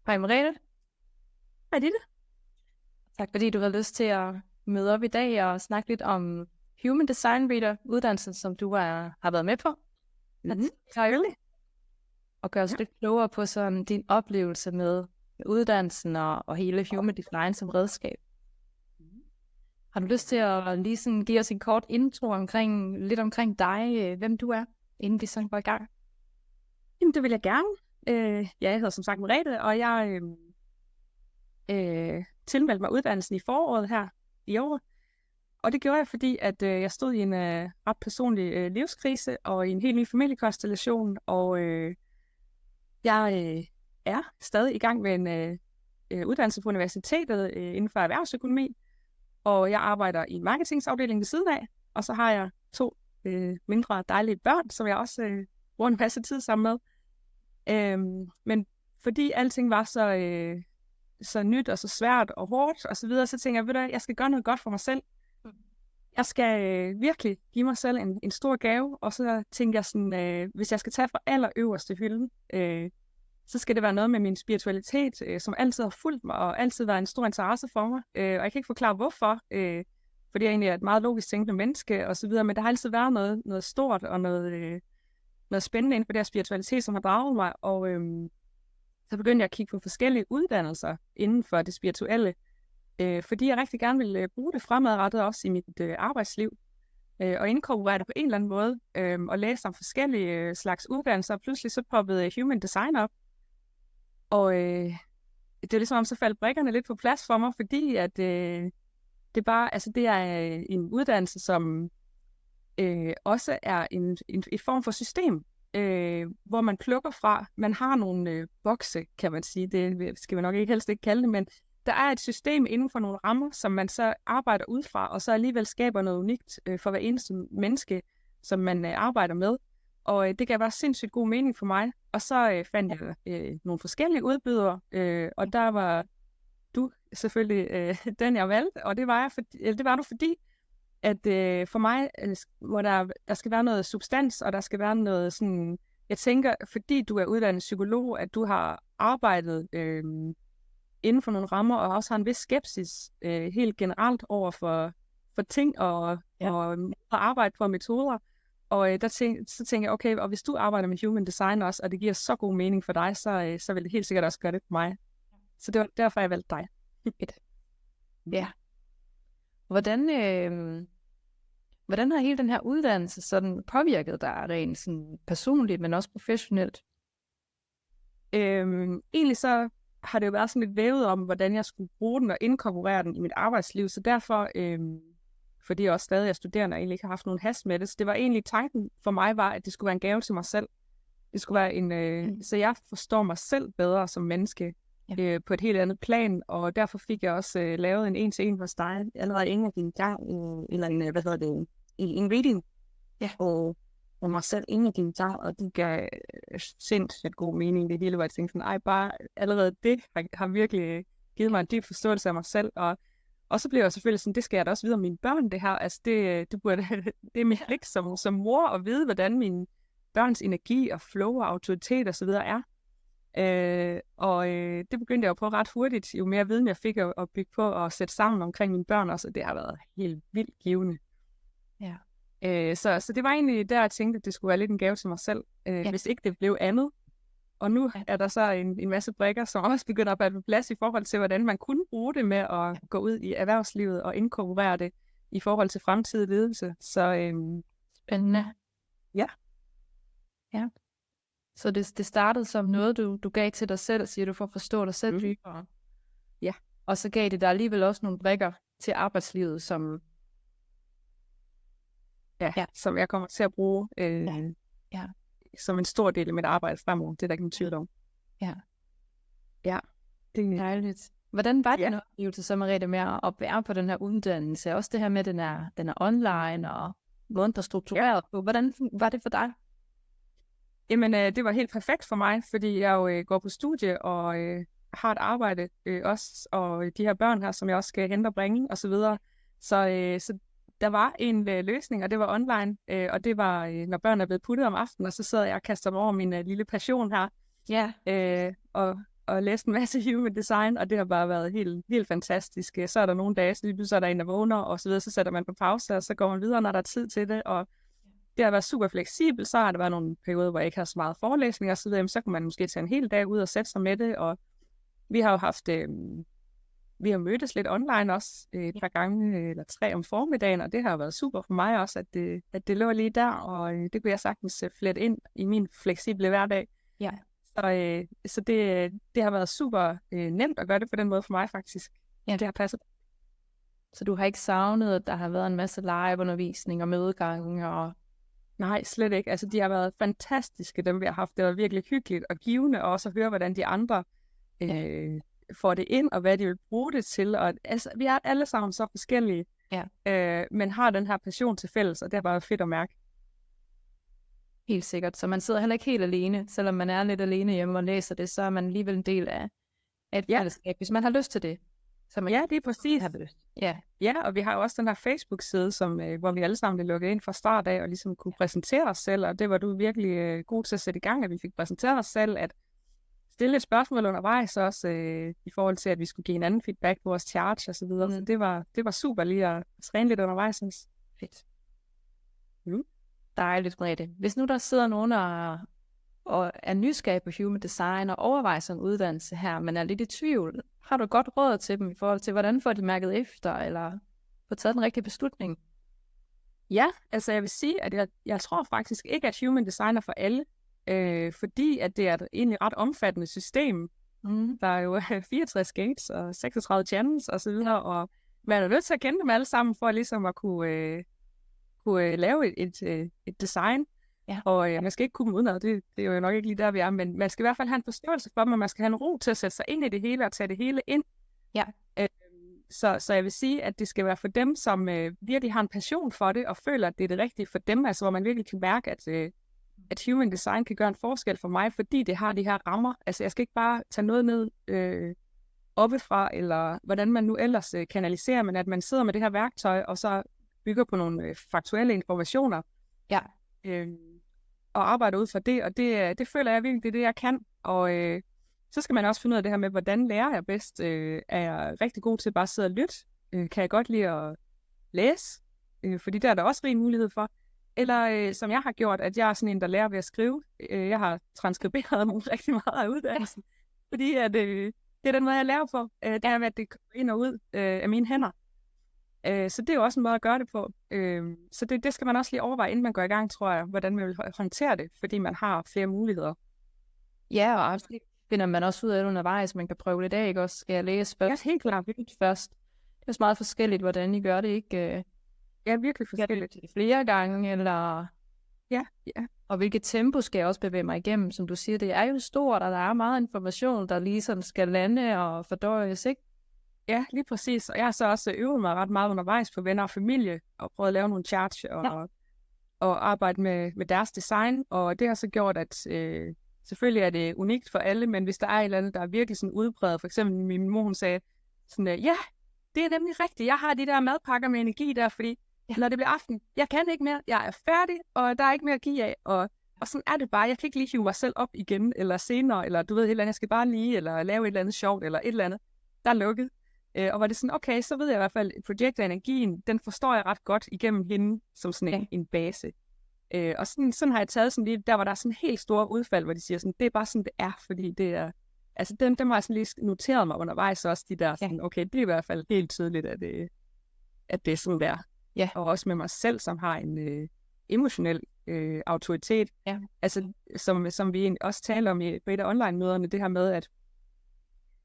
Hej Merete. Hej Ditte. Tak fordi du har lyst til at møde op i dag og snakke lidt om Human Design Reader, uddannelsen, som du har været med på. Selvfølgelig. Og gøre os lidt klogere på sådan din oplevelse med uddannelsen og hele Human Design som redskab. Har du lyst til at lige sådan give os en kort intro lidt omkring dig, hvem du er, inden vi sådan går i gang? Jamen, det vil jeg gerne. Jeg hedder som sagt Merete, og jeg tilmeldte mig uddannelsen i foråret her i år. Og det gjorde jeg, fordi at jeg stod i en ret personlig livskrise og i en helt ny familiekonstellation. Og jeg er stadig i gang med en uddannelse på universitetet inden for erhvervsøkonomi. Og jeg arbejder i en marketingsafdeling ved siden af. Og så har jeg 2 mindre dejlige børn, som jeg også bruger en masse tid sammen med. Men fordi alting var så nyt og så svært og hårdt og så videre, så tænker jeg, jeg skal gøre noget godt for mig selv. Jeg skal virkelig give mig selv en stor gave, og så tænker jeg sådan, hvis jeg skal tage fra allerøverste hylde, så skal det være noget med min spiritualitet, som altid har fulgt mig og altid været en stor interesse for mig. Og jeg kan ikke forklare hvorfor, fordi jeg egentlig er et meget logisk tænkende menneske og så videre, men der har altid været noget stort og noget spændende inden for det her spiritualitet, som har draget mig, og så begyndte jeg at kigge på forskellige uddannelser inden for det spirituelle, fordi jeg rigtig gerne vil bruge det fremadrettet også i mit arbejdsliv, og inkorporere det på en eller anden måde, og læse om forskellige slags uddannelser, og pludselig så poppede Human Design op, og det er ligesom om, så faldt brikkerne lidt på plads for mig, fordi at det er en uddannelse, som også er en form for system, hvor man plukker fra. Man har nogle bokse, kan man sige. Det skal vi nok helst ikke kalde det, men der er et system inden for nogle rammer, som man så arbejder ud fra, og så alligevel skaber noget unikt for hver eneste menneske, som man arbejder med. Og det gav bare sindssygt god mening for mig. Og så fandt jeg nogle forskellige udbydere, og der var du selvfølgelig den, jeg valgte, og det var du, fordi at for mig, hvor der skal være noget substans, og der skal være noget sådan, jeg tænker, fordi du er uddannet psykolog, at du har arbejdet inden for nogle rammer, og også har en vis skepsis helt generelt over for ting, og arbejde på metoder, og så tænker jeg, okay, og hvis du arbejder med Human Design også, og det giver så god mening for dig, så vil det helt sikkert også gøre det for mig. Så det var derfor, jeg valgte dig. Ja. Hvordan har hele den her uddannelse sådan påvirket dig rent sådan personligt, men også professionelt? Egentlig så har det jo været sådan lidt vævet om, hvordan jeg skulle bruge den og inkorporere den i mit arbejdsliv, så derfor, fordi jeg også stadig er studerende og egentlig ikke har haft nogen hast med det, så det var egentlig tanken for mig var, at det skulle være en gave til mig selv. Det skulle være så jeg forstår mig selv bedre som menneske, på et helt andet plan, og derfor fik jeg også lavet en 1-til-1 hos dig, allerede en af dine gang, eller en reading, og mig selv en af dine gang, og det gav sindssygt god mening, det hele, hvor jeg tænkte sådan, bare allerede det har virkelig givet mig en dyb forståelse af mig selv, og så blev jeg selvfølgelig sådan, det skal jeg da også vide om mine børn, det her, altså det er min pligt som mor at vide, hvordan mine børns energi og flow og autoritet og så videre er. Det begyndte jeg jo på ret hurtigt, jo mere viden jeg fik at bygge på og sætte sammen omkring mine børn også, og det har været helt vildt givende. Ja. Så det var egentlig der, jeg tænkte, at det skulle være lidt en gave til mig selv, hvis ikke det blev andet. Og nu er der så en masse brikker, som også begynder at være på plads i forhold til, hvordan man kunne bruge det med at gå ud i erhvervslivet og inkorporere det i forhold til fremtidig ledelse. Så spændende. Ja. Så det startede som noget, du gav til dig selv, siger du, for at forstå dig selv dybere. Ja. Og så gav det dig alligevel også nogle brikker til arbejdslivet, som som jeg kommer til at bruge som en stor del af mit arbejde fremover. Det er der ikke nogen tvivl om. Ja. Det er dejligt. Hvordan var din oplevelse så, Merete, med at være på den her uddannelse? Også det her med, at den er online, og måden, der er struktureret på. Hvordan var det for dig? Jamen, det var helt perfekt for mig, fordi jeg jo går på studie og har et arbejde også, og de her børn her, som jeg også skal hente og bringe, og så videre. Så der var en løsning, og det var online, og det var, når børn er blevet puttet om aftenen, og så sad jeg og kaster mig over min lille passion her. Ja. og læst en masse human design, og det har bare været helt, helt fantastisk. Så er der nogle dage, så er der en, der vågner, og så videre, så sætter man på pause, og så går man videre, når der er tid til det, og det har været super fleksibelt. Så har der været nogle perioder, hvor jeg ikke har så meget forelæsning og så videre, så kan man måske tage en hel dag ud og sætte sig med det, og vi har jo haft, vi har mødtes lidt online også, et par gange, eller 3 om formiddagen, og det har været super for mig også, at det lå lige der, og det kunne jeg sagtens flette ind i min fleksible hverdag. Ja. Så det har været super nemt at gøre det på den måde for mig faktisk. Ja. Det har passet. Så du har ikke savnet, at der har været en masse live-undervisning og mødegange? Og... Nej, slet ikke. Altså, de har været fantastiske, dem vi har haft. Det var virkelig hyggeligt og givende, og også at høre, hvordan de andre får det ind, og hvad de vil bruge det til. Og, altså, vi er alle sammen så forskellige, men har den her passion til fælles, og det er bare fedt at mærke. Helt sikkert. Så man sidder heller ikke helt alene. Selvom man er lidt alene hjemme og læser det, så er man alligevel en del af et fællesskab, hvis man har lyst til det. Så man det er præcis. Ja, og vi har jo også den her Facebook-side, hvor vi alle sammen blev lukket ind fra start af, og ligesom kunne præsentere os selv, og det var du virkelig god til at sætte i gang, at vi fik præsenteret os selv, at stille et spørgsmål undervejs også, i forhold til, at vi skulle give en anden feedback på vores charge og så videre. Så det var super lige at træne lidt undervejs. Fedt. Dejligt, Merete. Hvis nu der sidder nogen og er nysgerrig på human design og overvejer sådan en uddannelse her, men er lidt i tvivl, har du et godt råd til dem i forhold til, hvordan får de mærket efter, eller få taget den rigtige beslutning? Ja, altså jeg vil sige, at jeg tror faktisk ikke, at human design er for alle, fordi at det er et egentlig ret omfattende system. Der er jo 64 gates og 36 channels og så videre, og man er nødt til at kende dem alle sammen, for ligesom at kunne lave et design. Ja. Og man skal ikke kunne dem udenad, det er jo nok ikke lige der, vi er, men man skal i hvert fald have en forståelse for dem, og man skal have en ro til at sætte sig ind i det hele og tage det hele ind. Ja. Så jeg vil sige, at det skal være for dem, som virkelig har en passion for det, og føler, at det er det rigtige for dem, altså hvor man virkelig kan mærke, at human design kan gøre en forskel for mig, fordi det har de her rammer. Altså jeg skal ikke bare tage noget ned oppefra, eller hvordan man nu ellers kanaliserer, men at man sidder med det her værktøj, og så bygger på nogle faktuelle informationer. Ja. Og arbejder ud fra det, og det føler jeg virkelig, det er det, jeg kan. Og så skal man også finde ud af det her med, hvordan lærer jeg bedst? Er jeg rigtig god til bare at sidde og lytte? Kan jeg godt lide at læse? Fordi der er der også rig mulighed for. Eller som jeg har gjort, at jeg er sådan en, der lærer ved at skrive. Jeg har transkriberet rigtig meget af uddannelsen. Fordi at, det er den måde, jeg lærer på. Det er, at det kommer ind og ud af mine hænder. Så det er jo også en måde at gøre det på. Så det skal man også lige overveje, inden man går i gang, tror jeg, hvordan man vil håndtere det, fordi man har flere muligheder. Ja, og absolut finder man også ud af det undervejs, man kan prøve lidt af, ikke også? Skal jeg læse først? Ja, helt klart. Først. Det er også meget forskelligt, hvordan I gør det, ikke? Ja, virkelig forskelligt. Flere gange, eller... Ja. Og hvilket tempo skal jeg også bevæge mig igennem, som du siger, det er jo stort, og der er meget information, der ligesom skal lande og fordøjes, ikke? Ja, lige præcis. Og jeg har så også øvet mig ret meget undervejs på venner og familie, og prøvet at lave nogle charts og arbejde med deres design. Og det har så gjort, at selvfølgelig er det unikt for alle, men hvis der er et eller andet, der er virkelig sådan udbredt, for eksempel min mor, hun sagde sådan, ja, det er nemlig rigtigt, jeg har de der madpakker med energi der, fordi når det bliver aften, jeg kan ikke mere, jeg er færdig, og der er ikke mere at give af, og sådan er det bare, jeg kan ikke lige hive mig selv op igen, eller senere, eller du ved et eller andet, jeg skal bare lige, eller lave et eller andet sjovt, eller et eller andet, der er lukket. Og var det sådan, okay, så ved jeg i hvert fald, at projektenergien, den forstår jeg ret godt igennem hende, som sådan en base. Og sådan har jeg taget sådan lige, der var der sådan helt store udfald, hvor de siger sådan, det er bare sådan, det er, fordi det er, altså dem har jeg sådan lige noteret mig undervejs også, de der sådan, okay, det er i hvert fald helt tydeligt, at det er sådan der. Ja. Og også med mig selv, som har en emotionel autoritet. Ja. Altså, som vi også taler om på et af online-møderne, det her med, at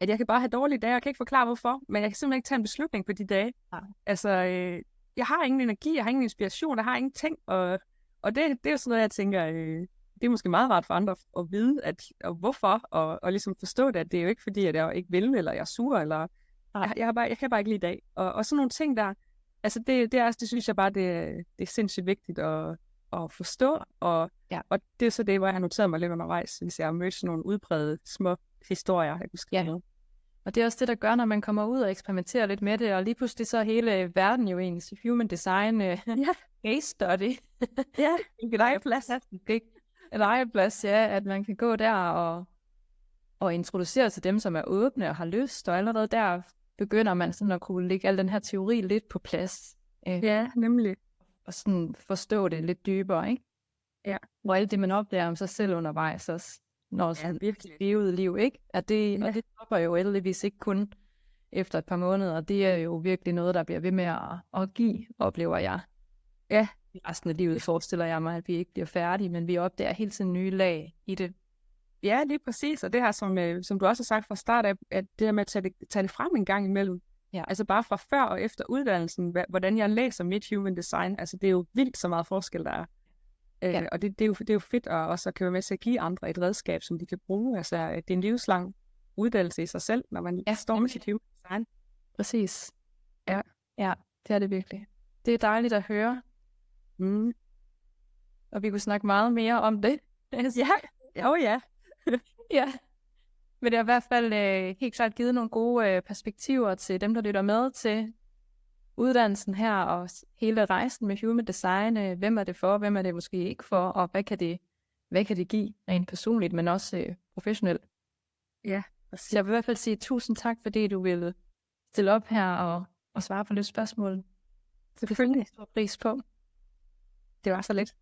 jeg kan bare have dårlige dage, jeg kan ikke forklare hvorfor, men jeg kan simpelthen ikke tage en beslutning på de dage. Ja. Altså, jeg har ingen energi, jeg har ingen inspiration, jeg har ingenting, og det er jo sådan noget, jeg tænker, det er måske meget rart for andre at vide, og hvorfor, og ligesom forstå det, at det er jo ikke fordi, at jeg ikke vil, eller jeg er sur, eller jeg kan bare ikke lide i dag. Og sådan nogle ting der, altså det synes jeg bare, det er sindssygt vigtigt at forstå, og det er så det, hvor jeg har noteret mig lidt undervejs, hvis jeg har mødt sådan nogle udbredte små historier, jeg kunne skrive noget. Og det er også det, der gør, når man kommer ud og eksperimenterer lidt med det, og lige pludselig så hele verden jo ens human design case study. Ja, en legeplads. En legeplads, ja, at man kan gå der at introducere til dem, som er åbne og har lyst, og allerede der begynder man sådan at kunne lægge al den her teori lidt på plads, Ja, nemlig. og sådan forstå det lidt dybere, ikke? Ja. Og alt det, man opdager om sig selv undervejs også, når sådan virkelig. levet liv, ikke? Og det Ja. stopper jo heldigvis ikke kun efter et par måneder. Det er jo virkelig noget, der bliver ved med at give, oplever jeg. Ja. I resten af livet forestiller jeg mig, at vi ikke bliver færdige, men vi opdager hele tiden nye lag i det. Ja, lige præcis. Og det her, som du også har sagt fra start af, at det her med at tage det frem en gang imellem. Ja. Altså bare fra før og efter uddannelsen, hvordan jeg læser mit human design. Altså det er jo vildt så meget forskel, der er. Ja. Og det er jo fedt at også kan være med til at give andre et redskab, som de kan bruge. Altså det er en livslang uddannelse i sig selv, når man står med sit human design. Præcis. Ja. Ja, det er det virkelig. Det er dejligt at høre. Mm. Og vi kunne snakke meget mere om det. Ja. Ja. Ja. Men det har i hvert fald helt klart givet nogle gode perspektiver til dem, der lytter med til uddannelsen her, og hele rejsen med human design. Hvem er det for, hvem er det måske ikke for, og hvad kan det give rent personligt, men også professionelt. Ja. Så jeg vil i hvert fald sige tusind tak, fordi du ville stille op her og svare på lidt spørgsmål. Selvfølgelig. Stor pris på. Det var så let.